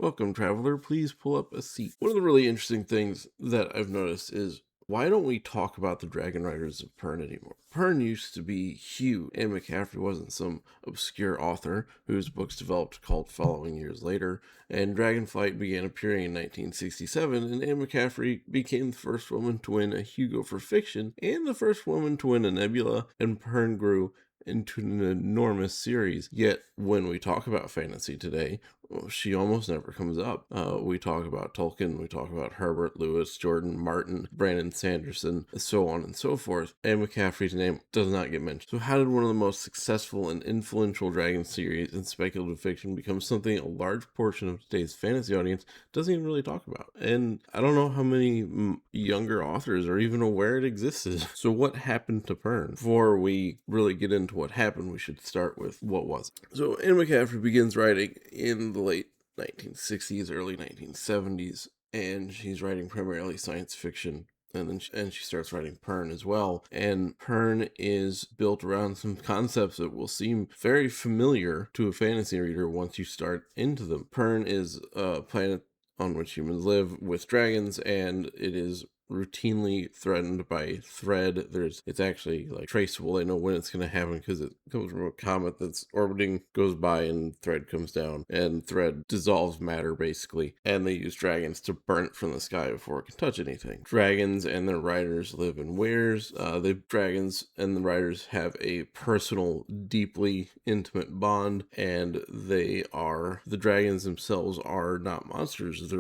Welcome, traveler. Please pull up a seat. One of the really interesting things that I've noticed is why don't we talk about the Dragonriders of Pern anymore? Pern used to be huge, and McCaffrey wasn't some obscure author whose books developed cult following years later, and Dragonflight began appearing in 1967, and Anne McCaffrey became the first woman to win a Hugo for fiction, and the first woman to win a Nebula, and Pern grew into an enormous series. Yet, when we talk about fantasy today, she almost never comes up. We talk about Tolkien, we talk about Herbert, Lewis, Jordan, Martin, Brandon Sanderson, so on and so forth, and McCaffrey's name does not get mentioned. So how did one of the most successful and influential dragon series in speculative fiction become something a large portion of today's fantasy audience doesn't even really talk about? And I don't know how many younger authors are even aware it existed. So what happened to Pern? Before we really get into what happened, we should start with what was. So Anne McCaffrey begins writing in the late 1960s, early 1970s, and she's writing primarily science fiction. And she starts writing Pern as well. And Pern is built around some concepts that will seem very familiar to a fantasy reader once you start into them. Pern is a planet on which humans live with dragons, and it is routinely threatened by Thread. It's actually like traceable. They know when it's going to happen because it comes from a comet that's orbiting, goes by, and Thread comes down, and Thread dissolves matter basically, and they use dragons to burn it from the sky before it can touch anything. Dragons and their riders live in weirs. The dragons and the riders have a personal, deeply intimate bond, and the dragons themselves are not monsters.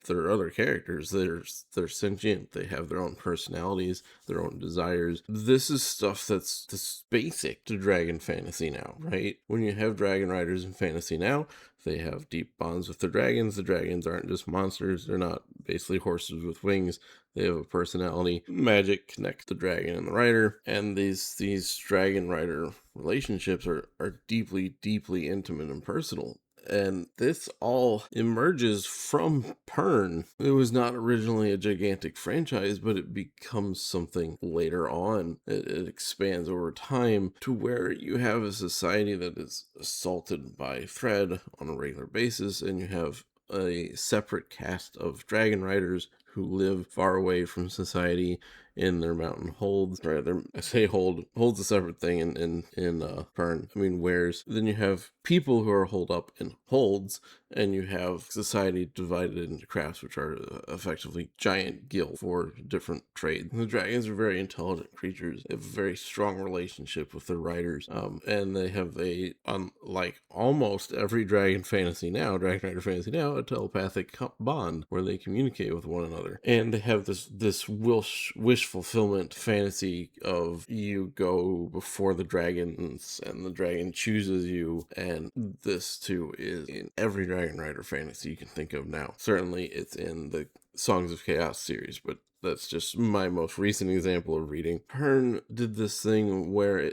They're other characters. They're sentient. They have their own personalities, their own desires. This is stuff that's basic to dragon fantasy now, right? When you have dragon riders in fantasy now, they have deep bonds with the dragons. The dragons aren't just monsters. They're not basically horses with wings. They have a personality. Magic connects the dragon and the rider, and these dragon rider relationships are deeply, deeply intimate and personal. And this all emerges from Pern. It was not originally a gigantic franchise, but it becomes something later on. It expands over time to where you have a society that is assaulted by Thread on a regular basis, and you have a separate cast of dragon riders who live far away from society in their mountain holds. Right, I say holds a separate thing in Pern. I mean weirs. Then you have people who are holed up in holds, and you have society divided into crafts, which are effectively giant guilds for different trades. The dragons are very intelligent creatures. They have a very strong relationship with their riders, and they have unlike almost every dragon rider fantasy now, a telepathic bond where they communicate with one another, and they have this wish fulfillment fantasy of you go before the dragons and the dragon chooses you, and this too is in every Dragon Rider fantasy you can think of now. Certainly it's in the Songs of Chaos series, but that's just my most recent example of reading. Pern did this thing where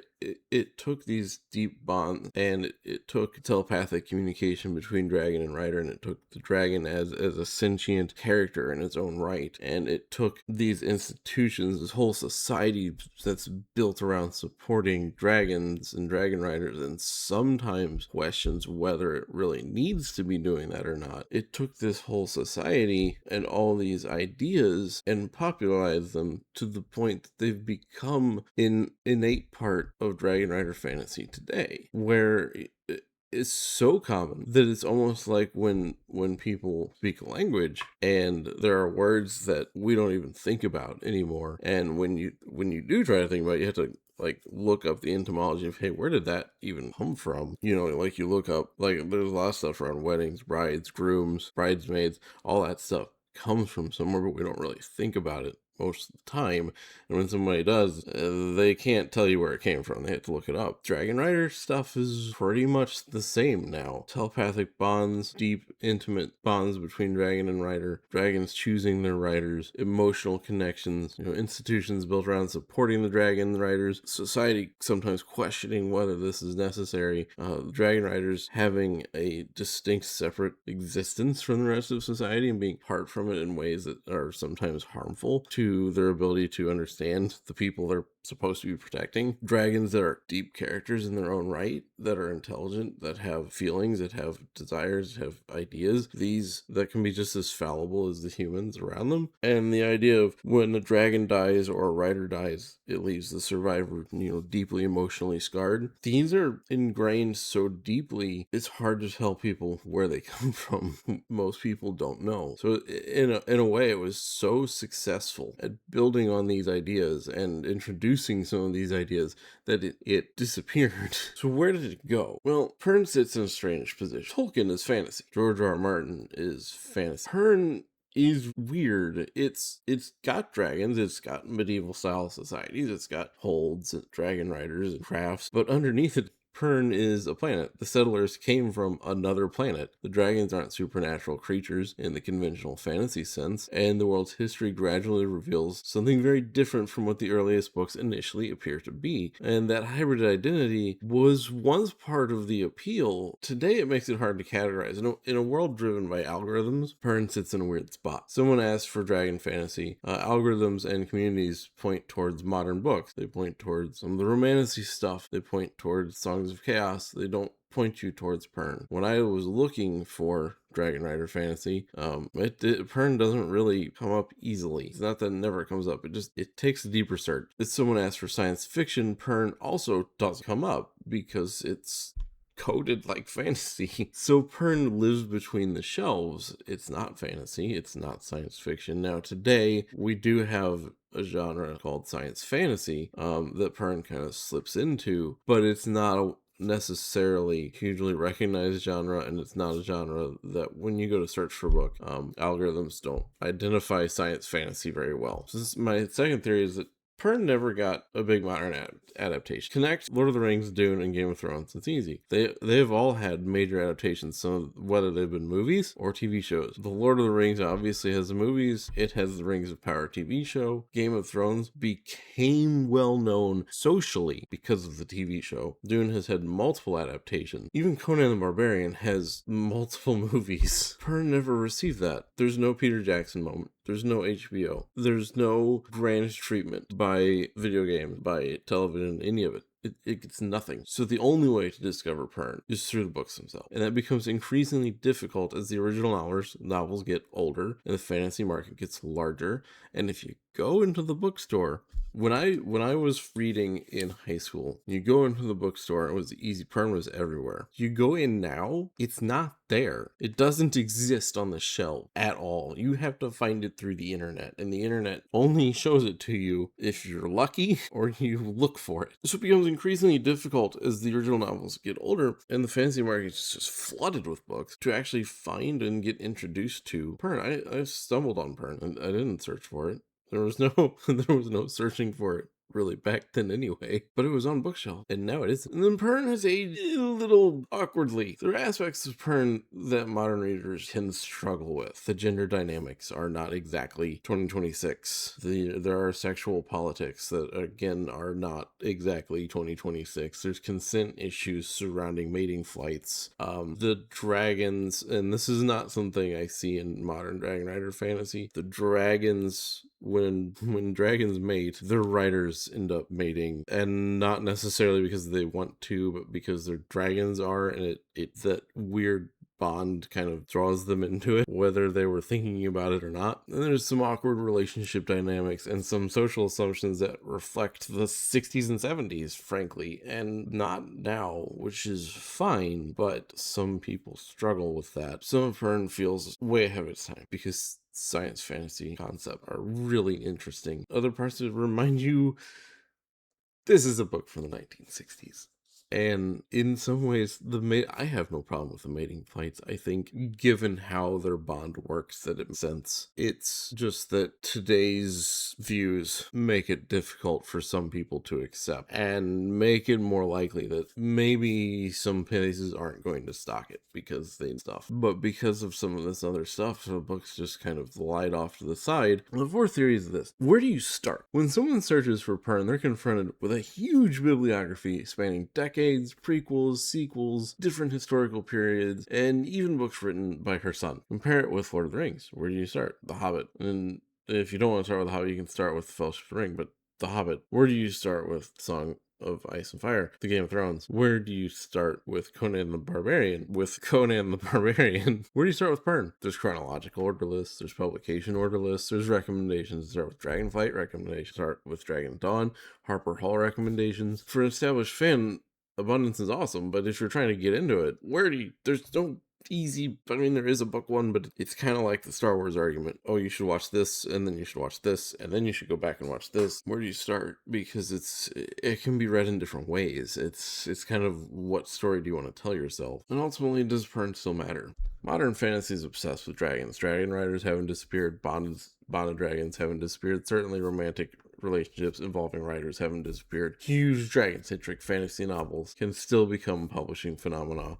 it took these deep bonds, and it took telepathic communication between dragon and rider, and it took the dragon as a sentient character in its own right, and it took these institutions, this whole society that's built around supporting dragons and dragon riders, and sometimes questions whether it really needs to be doing that or not. It took this whole society and all these ideas and popularized them to the point that they've become an innate part of Dragon Rider fantasy today, where it's so common that it's almost like when people speak a language and there are words that we don't even think about anymore, and when you do try to think about it, you have to like look up the etymology of, hey, where did that even come from? You know, like you look up, like there's a lot of stuff around weddings, brides, grooms, bridesmaids, all that stuff comes from somewhere, but we don't really think about it most of the time. And when somebody does, they can't tell you where it came from. They have to look it up. Dragon Rider stuff is pretty much the same now. Telepathic bonds, deep, intimate bonds between dragon and rider, dragons choosing their riders, emotional connections, institutions built around supporting the dragon riders, society sometimes questioning whether this is necessary, dragon riders having a distinct separate existence from the rest of society and being apart from it in ways that are sometimes harmful to their ability to understand the people they're supposed to be protecting. Dragons that are deep characters in their own right, that are intelligent, that have feelings, that have desires, that have ideas. These that can be just as fallible as the humans around them. And the idea of when a dragon dies or a rider dies, it leaves the survivor, deeply emotionally scarred. These are ingrained so deeply, it's hard to tell people where they come from. Most people don't know. So in a way, it was so successful at building on these ideas and introducing some of these ideas that it disappeared. So where did it go? Well, Pern sits in a strange position. Tolkien is fantasy. George R. R. Martin is fantasy. Pern is weird. It's got dragons, it's got medieval style societies, it's got holds, and dragon riders and crafts, but underneath it, Pern is a planet. The settlers came from another planet. The dragons aren't supernatural creatures in the conventional fantasy sense, and the world's history gradually reveals something very different from what the earliest books initially appear to be. And that hybrid identity was once part of the appeal. Today it makes it hard to categorize. In a world driven by algorithms, Pern sits in a weird spot. Someone asked for dragon fantasy. Algorithms and communities point towards modern books. They point towards some of the romantasy stuff. They point towards Songs of Chaos. They don't point you towards Pern. When I was looking for Dragon Rider fantasy, Pern doesn't really come up easily. It's not that it never comes up. It takes a deeper search. If someone asks for science fiction, Pern also doesn't come up because it's coded like fantasy. So Pern lives between the shelves. It's not fantasy. It's not science fiction. Now today we do have a genre called science fantasy that Pern kind of slips into, but it's not a necessarily hugely recognized genre, and it's not a genre that when you go to search for a book, algorithms don't identify science fantasy very well. So my second theory is that Pern never got a big modern adaptation. Connect Lord of the Rings, Dune, and Game of Thrones. It's easy. They've all had major adaptations, whether they've been movies or TV shows. The Lord of the Rings obviously has the movies. It has the Rings of Power TV show. Game of Thrones became well known socially because of the TV show. Dune has had multiple adaptations. Even Conan the Barbarian has multiple movies. Pern never received that. There's no Peter Jackson moment. There's no HBO. There's no grand treatment by video games, by television, any of it. It gets nothing. So the only way to discover Pern is through the books themselves. And that becomes increasingly difficult as the original novels get older and the fantasy market gets larger. And if you go into the bookstore, when I was reading in high school, you go into the bookstore, it was easy. Pern was everywhere. You go in now, it's not there. It doesn't exist on the shelf at all. You have to find it through the internet, and the internet only shows it to you if you're lucky or you look for it. So it becomes increasingly difficult as the original novels get older and the fantasy market is just flooded with books to actually find and get introduced to Pern. I stumbled on Pern and I didn't search for it. There was no searching for it really back then anyway, but it was on bookshelf, and now it isn't. And then Pern has aged a little awkwardly. There are aspects of Pern that modern readers can struggle with. The gender dynamics are not exactly 2026. There are sexual politics that, again, are not exactly 2026. There's consent issues surrounding mating flights. The dragons, and this is not something I see in modern Dragon Rider fantasy, the dragons, when dragons mate, their riders end up mating, and not necessarily because they want to, but because their dragons are, and it that weird bond kind of draws them into it, whether they were thinking about it or not. And there's some awkward relationship dynamics and some social assumptions that reflect the 60s and 70s, frankly, and not now, which is fine, but some people struggle with that. Some of Pern feels way ahead of its time because science fantasy concepts are really interesting. Other parts of it remind you this is a book from the 1960s. And in some ways, I have no problem with the mating flights. I think, given how their bond works, that it makes sense. It's just that today's views make it difficult for some people to accept and make it more likely that maybe some places aren't going to stock it because they stuff. But because of some of this other stuff, the books just kind of glide off to the side. The fourth theory is this. Where do you start? When someone searches for Pern, they're confronted with a huge bibliography spanning decades, prequels, sequels, different historical periods, and even books written by her son. Compare it with Lord of the Rings. Where do you start? The Hobbit. And if you don't want to start with The Hobbit, you can start with The Fellowship of the Ring, but The Hobbit? Where do you start with Song of Ice and Fire, the Game of Thrones? Where do you start with Conan the Barbarian? Where do you start with Pern? There's chronological order lists, there's publication order lists, there's recommendations. Start with Dragonflight recommendations, start with Dragon Dawn, Harper Hall recommendations. For an established fan, abundance is awesome, but if you're trying to get into it, there's no easy. I mean, there is a book one, but it's kind of like the Star Wars argument. Oh, you should watch this, and then you should watch this, and then you should go back and watch this. Where do you start? Because it can be read in different ways. It's kind of, what story do you want to tell yourself? And ultimately, does Pern still matter? Modern fantasy is obsessed with dragons. Dragonriders haven't disappeared. Bonded dragons haven't disappeared. Certainly romantic relationships involving writers haven't disappeared. Huge dragon-centric fantasy novels can still become publishing phenomena.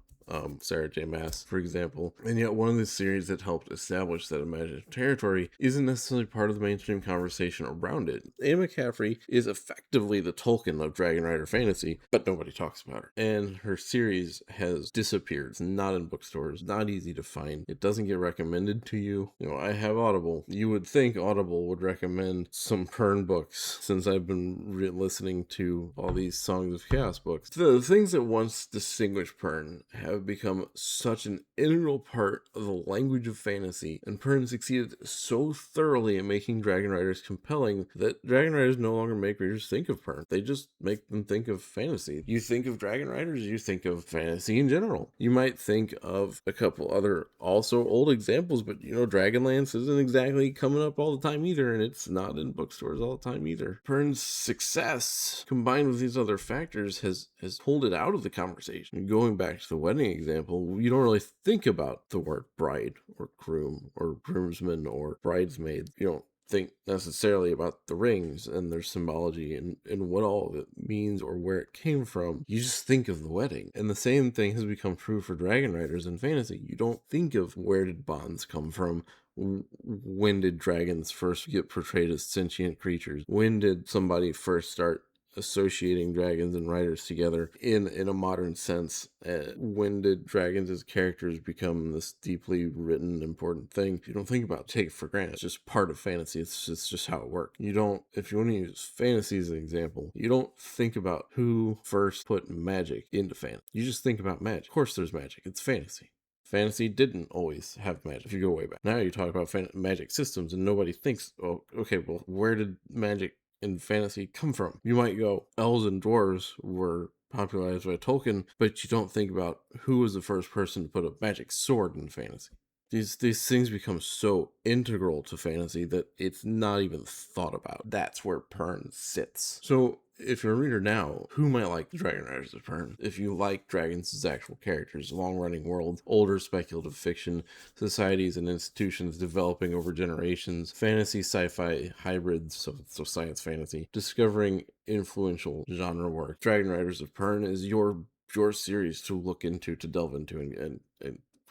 Sarah J. Maas, for example. And yet one of the series that helped establish that imaginative territory isn't necessarily part of the mainstream conversation around it. Anne McCaffrey is effectively the Tolkien of Dragonrider fantasy, but nobody talks about her. And her series has disappeared. It's not in bookstores, not easy to find. It doesn't get recommended to you. I have Audible. You would think Audible would recommend some Pern books, since I've been listening to all these Songs of Chaos books. The things that once distinguished Pern have become such an integral part of the language of fantasy, and Pern succeeded so thoroughly in making Dragonriders compelling that Dragonriders no longer make readers think of Pern. They just make them think of fantasy. You think of Dragonriders, you think of fantasy in general. You might think of a couple other also old examples, but Dragonlance isn't exactly coming up all the time either, and it's not in bookstores all the time either. Pern's success, combined with these other factors, has pulled it out of the conversation. Going back to the wedding example, you don't really think about the word bride or groom or groomsman or bridesmaid. You don't think necessarily about the rings and their symbology and what all of it means or where it came from. You just think of the wedding. And the same thing has become true for Dragonriders in fantasy. You don't think of where did bonds come from. When did dragons first get portrayed as sentient creatures? When did somebody first start associating dragons and riders together in a modern sense? When did dragons as characters become this deeply written, important thing? You don't think about, take it for granted. It's just part of fantasy. It's just how it works. If you want to use fantasy as an example, you don't think about who first put magic into fantasy. You just think about magic. Of course there's magic. It's fantasy. Fantasy didn't always have magic, if you go way back. Now you talk about magic systems and nobody thinks, oh, okay, well, where did magic in fantasy come from? You might go, elves and dwarves were popularized by Tolkien, but you don't think about who was the first person to put a magic sword in fantasy. These things become so integral to fantasy that it's not even thought about. That's where Pern sits. So if you're a reader now, who might like the Dragonriders of Pern? If you like dragons as actual characters, long-running worlds, older speculative fiction, societies and institutions developing over generations, fantasy, sci-fi hybrids, so science fantasy, discovering influential genre work, Dragonriders of Pern is your series to look into, to delve into, and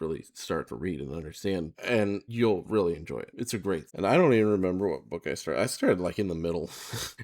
really start to read and understand, and you'll really enjoy it. It's a great, and I don't even remember what book I started. I started like in the middle,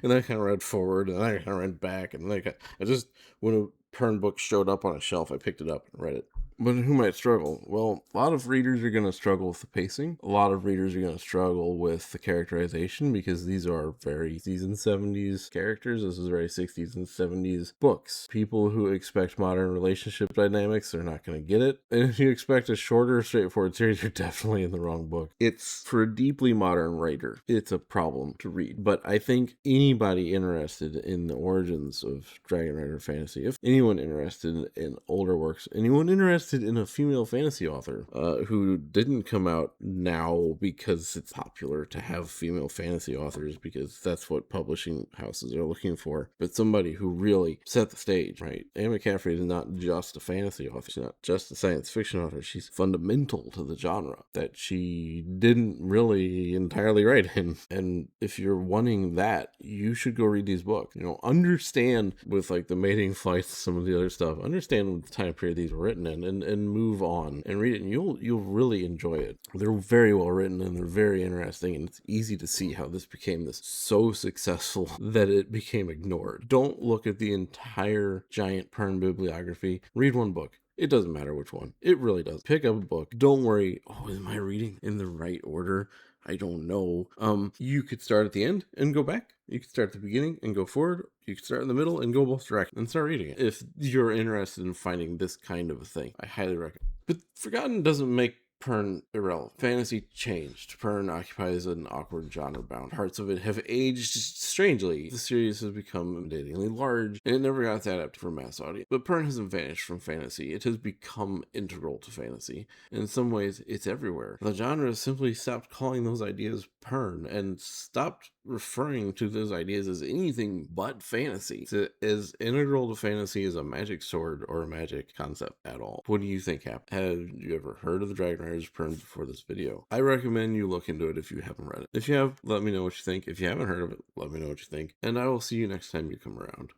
and then I kind of read forward, and then I kind of read back, and then I just, when a Pern book showed up on a shelf, I picked it up and read it. But who might struggle? Well, a lot of readers are going to struggle with the pacing. A lot of readers are going to struggle with the characterization, because these are very 60s and 70s characters. This is very 60s and 70s books. People who expect modern relationship dynamics are not going to get it. And if you expect a shorter, straightforward series, you're definitely in the wrong book. It's, for a deeply modern writer, it's a problem to read. But I think anybody interested in the origins of Dragonrider fantasy, if anyone interested in older works, anyone interested in a female fantasy author who didn't come out now because it's popular to have female fantasy authors, because that's what publishing houses are looking for, but somebody who really set the stage, right? Anne McCaffrey is not just a fantasy author. She's not just a science fiction author. She's fundamental to the genre that she didn't really entirely write in. And if you're wanting that, you should go read these books. Understand with like the mating flights, some of the other stuff, understand the time period these were written in, and move on and read it, and you'll really enjoy it. They're very well written, and they're very interesting, and it's easy to see how this became this so successful that it became ignored. Don't look at the entire giant Pern bibliography. Read one book. It doesn't matter which one. It really does. Pick up a book. Don't worry, oh, am I reading in the right order? I don't know. You could start at the end and go back. You could start at the beginning and go forward. You could start in the middle and go both directions and start reading it. If you're interested in finding this kind of a thing, I highly recommend. But Forgotten doesn't make Pern irrelevant. Fantasy changed. Pern occupies an awkward genre bound. Parts of it have aged strangely. The series has become intimidatingly large, and it never got adapted for mass audience. But Pern hasn't vanished from fantasy. It has become integral to fantasy. In some ways, it's everywhere. The genre simply stopped calling those ideas Pern and stopped referring to those ideas as anything but fantasy. It's as integral to fantasy as a magic sword or a magic concept at all. What do you think happened? Have you ever heard of the Dragonriders of Pern before this video? I recommend you look into it if you haven't read it. If you have, let me know what you think. If you haven't heard of it, let me know what you think. And I will see you next time you come around.